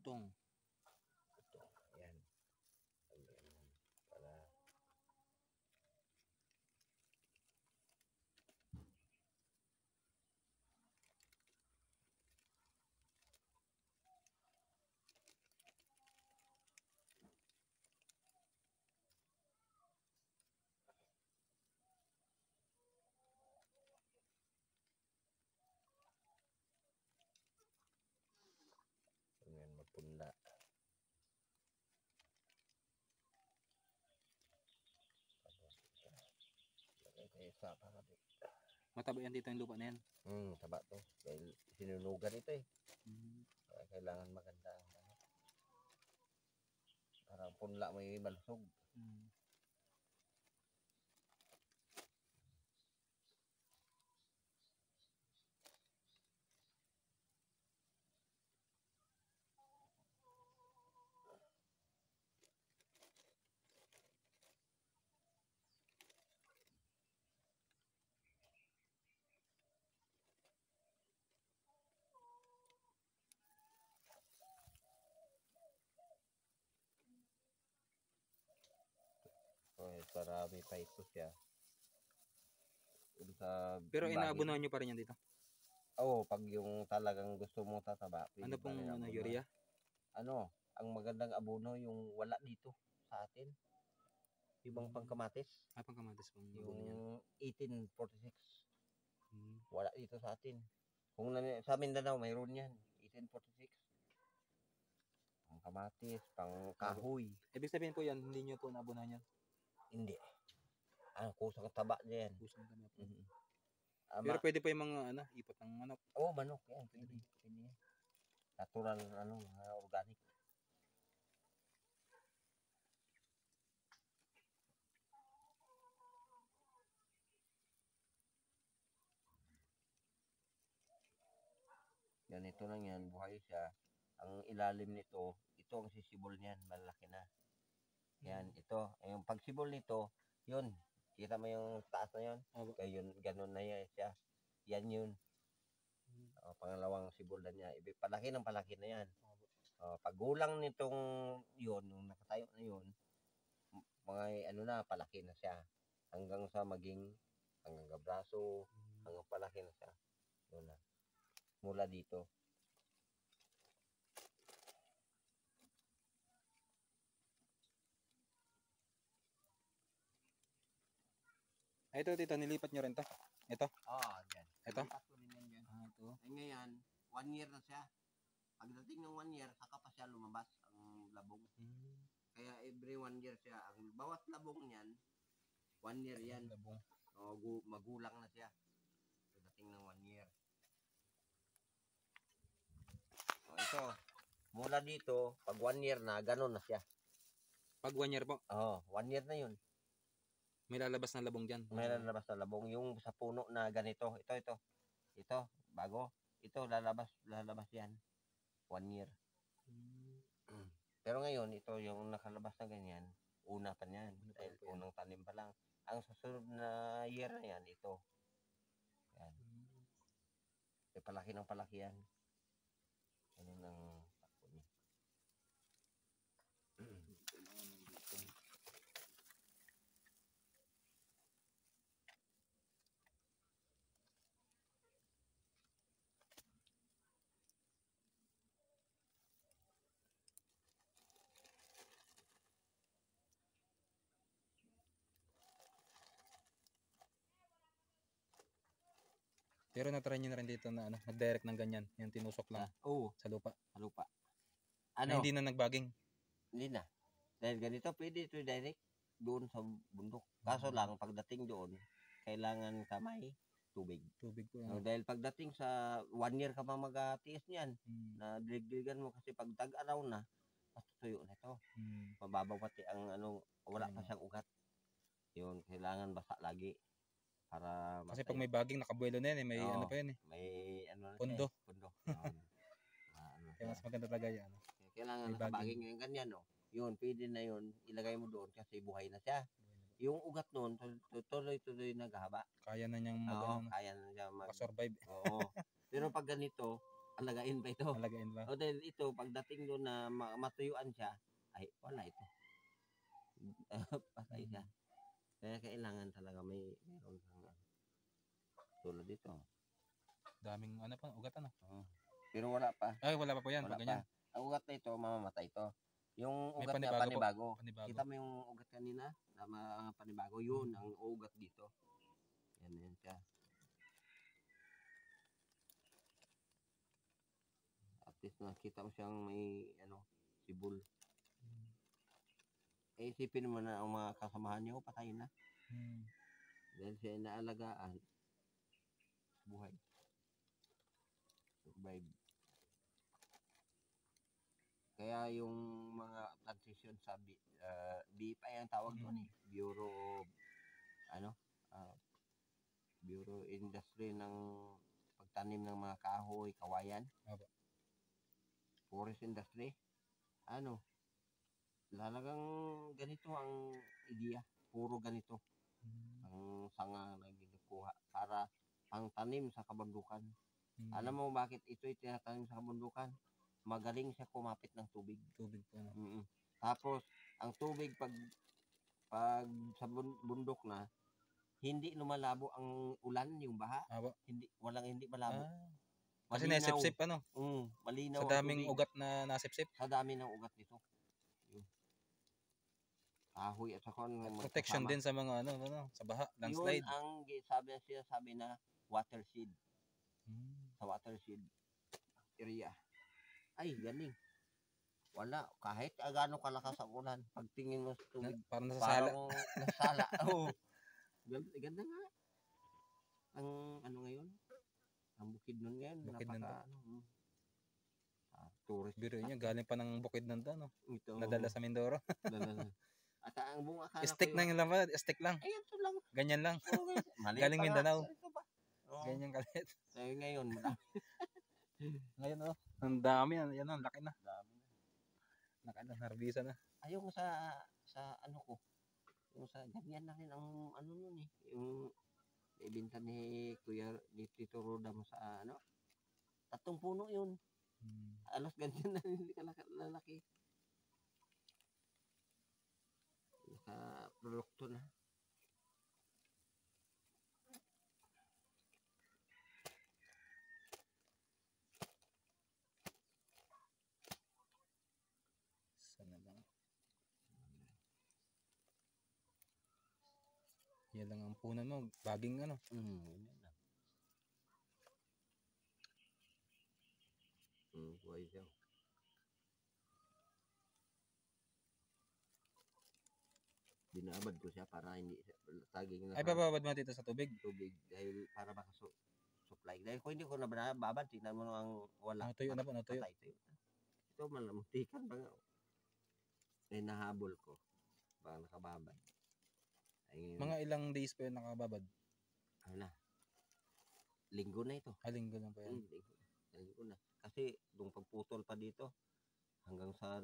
Utong. Utong. Ayan. Ayan. Para ayan, mapunla. Isa para di. Mataba yan dito yung lupa na yan. Taba to. Dahil sinunugan ito eh. Hmm. Kaya kailangan maganda ang ano. Parang punla may malusog. Hmm. Okay, marami pa ito siya. Sa Pero ibahin. inaabunuhan nyo pa rin yan dito. Oo, pag yung talagang gusto mo tataba. Ano pong urea? Ano, ang magandang abono yung wala dito sa atin. Ibang pangkamatis. Pangkamatis pong yung abono yan. 1846. Hmm. Wala dito sa atin. Kung sa Mindanao, mayroon yan. 1846. Pang kamatis, pang kahoy. Ibig sabihin po yan, hindi nyo po naabunahan yan? Hindi. Kusang taba niya yan. Kusang taba po. Pero pwede pa yung mga ipot ng manok. Oo, manok yan. Pwede. Pwede. Natural, organic. Ganito lang yan, buhay siya. Ang ilalim nito, ito ang sisibol niyan, malaki na. Yan, ito. Yung pagsibol nito, yun. Kita mo yung taas na yun? Kaya yun, ganun na yan siya. Yan yun. Pangalawang sibol na niya. Palaki ng palaki na yan. Paggulang nitong yun, yung nakatayo na yun, mga palaki na siya. Hanggang sa maging, hanggang braso, hanggang palaki na siya. Yun na. Mula dito. Ito tito, nilipat nyo rin to? Ito? Yan. Ito? Nilipat ko rin yan dyan. Ito. Ngayon, 1 year na siya. Pagdating ng 1 year, saka pa siya lumabas ang labong. Kaya every 1 year siya. Ang bawat labong niyan, 1 year yan. Labong. Magulang na siya. Pagdating ng 1 year. Ito, mula dito, pag 1 year na, ganun na siya. Pag 1 year po? 1 year na yun. May lalabas na labong dyan? May lalabas na labong. Yung sa puno na ganito, ito, bago. Ito, lalabas yan. 1 year. Pero ngayon, ito yung nakalabas na ganyan, una pa niyan. Dahil unang tanim pa lang. Ang susunod na year na yan, ito. Yan. Palaki ng palaki yan. Ganun ang takbo niya. Pero natry nyo na rin dito na mag-direct ng ganyan, yung tinusok lang sa lupa. Sa lupa. Na hindi na nagbaging? Hindi na. Dahil ganito, pwede ito direct doon sa bundok. Kaso lang, pagdating doon, kailangan kamay, tubig. Tubig po. Dahil pagdating sa 1 year ka pa mag-atiis niyan, na dilig-diligan mo kasi pag tag-araw na, tuyo na ito. Mababaw pati ang wala pa siyang ugat. Yun, kailangan basa lagi. Para kasi pag may baging, nakabuelo na yan, may pa yan eh. May pundo. Pundo. Kaya mas maganda talaga yan. Kailangan nakabaging yung ganyan, Yun, pwede na yun. Ilagay mo doon kasi buhay na siya. Yung ugat noon, tuloy-tuloy naghaba. Kaya na niyang kaya na niya survive. Oo. Pero pag ganito, alagain pa ito. Alagain ba? O dahil ito, pagdating doon na matuyuan siya, ay wala ito. Patay siya. Kaya kailangan talaga meron kang tulad dito. Daming ano pa, ugat ano. Pero wala pa. Ay, wala pa po yan. Wala Pag ganyan. pa. Ang ugat na ito, mamamatay ito. Yung May ugat na panibago panibago. Kita mo yung ugat kanina na panibago, yun ang ugat dito. Yan siya. At least nakita mo siyang may sibol. Eh, isipin mo na ang mga kasamahan niyo, patay na. Dahil siya inaalagaan, buhay. Survive. Kaya yung mga transition sa BPI ang tawag doon eh. Bureau Bureau Industry ng pagtanim ng mga kahoy, kawayan. Forest Industry. Lalagang ganito ang ideya. Puro ganito. Ang sanga na ginukuha para ang tanim sa kabundukan. Alam mo bakit ito'y tinatanim sa kabundukan? Magaling siya kumapit ng tubig. Tubig po. Tapos, ang tubig pag sa bundok na, hindi lumalabo ang ulan, yung baha. Hindi malabo. Kasi nasipsip Malinaw. Sa daming ugat na nasipsip. Sa dami ng ugat nito. Kahoy at saka protection din sa mga sa baha, landslide. Yun ang sabi na watershed. Sa watershed area. Ay, galing. Wala. Kahit gaano kalakas ang ulan, pagtingin mo sa tubig, parang nasasala. Nasasala. Ganda nga. Ang ngayon? Ang bukid nun ngayon. Bukid napaka, tourist. Biro niya, galing pa ng bukid nun to, Ito. Nadala sa Mindoro. At ang buong akala stick lang yung laman, stick lang. Ay, ito lang. Ganyan lang. Galing Mindanao. Ganyan kalit. Ngayon, ngayon ang dami yan, laki na. Laki na, narbisa na. Ayong sa ko. Yung sa ganyan na rin ang nun eh. Yung ibinta ni Kuya ni Tito Roda mo sa 3 puno yun. Alos ganyan na hindi ka lalaki. Produkto na. Sana lang. Yan lang ang puno mo, baging Yan lang. Buhay siya. Binabad ko siya para hindi saging na. Ay, bababad mo dito sa tubig? Tubig dahil para supply. Dahil kung hindi ko na babad, tingnan mo ang wala. Tuyo na po, tuyo. Ito malamutikan ba nga. Ay nahabol ko. Baka nakababad. Ay, mga ilang days pa yun nakababad? Linggo na ito. Linggo lang pa yan. Linggo na. Kasi nung pagputol pa dito, hanggang sa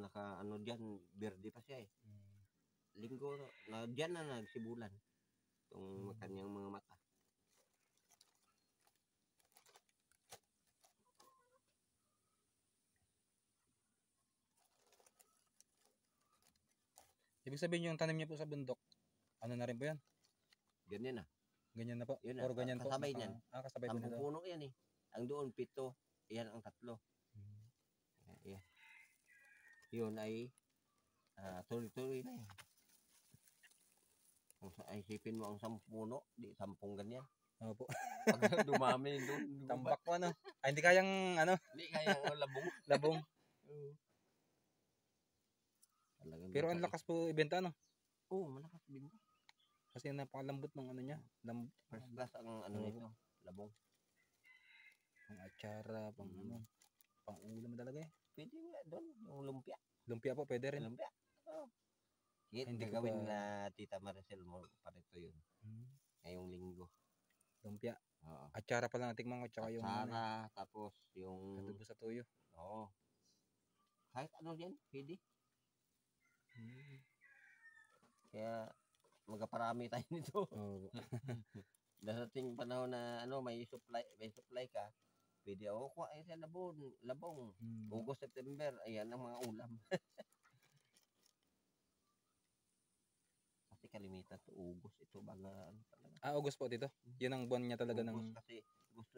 dyan, berde pa siya eh. Linggo na dyan na nagsibulan itong kanyang mga mata. Ibig sabihin yung tanim niyo po sa bundok, na rin po yan? Ganyan na. Ganyan na po? Yun Or ganyan po? Kasabay niyan. Kasabay po nito. 10 puno yan eh. Ang doon 7, yan ang 3. Yan. Yun ay tuloy-tuloy na yan. Isipin mo ang 10 puno, di 10 ganyan. Opo. Pag dumami doon. Tambak po hindi kayang Hindi kayang labong. Labong. Pero ang lakas po ibenta Oo, malakas ibenta. Kasi napakalambot ng niya. First class ang nito, labong. Pang atsara, pang pang ulam talaga eh. Pwede nga doon, yung lumpia. Lumpia po, pwede rin. Lumpia. Hindi gawin na Tita Maricel mo parito yun. Ngayong linggo. Lumpia. Atsara pa lang natikman ko, tsaka yung atsara, tapos yung adobo sa tuyo. Oo. Kahit yan, pwede. Kaya magaparami tayo nito. Oo. Darating panahon na may supply ka, Pwede ako kuha sa labong. Hmm. August, September, ayan ang mga ulam. Kasi kalimitan to August ito mga ano talaga. August po dito. Yun ang buwan niya talaga ng August kasi gusto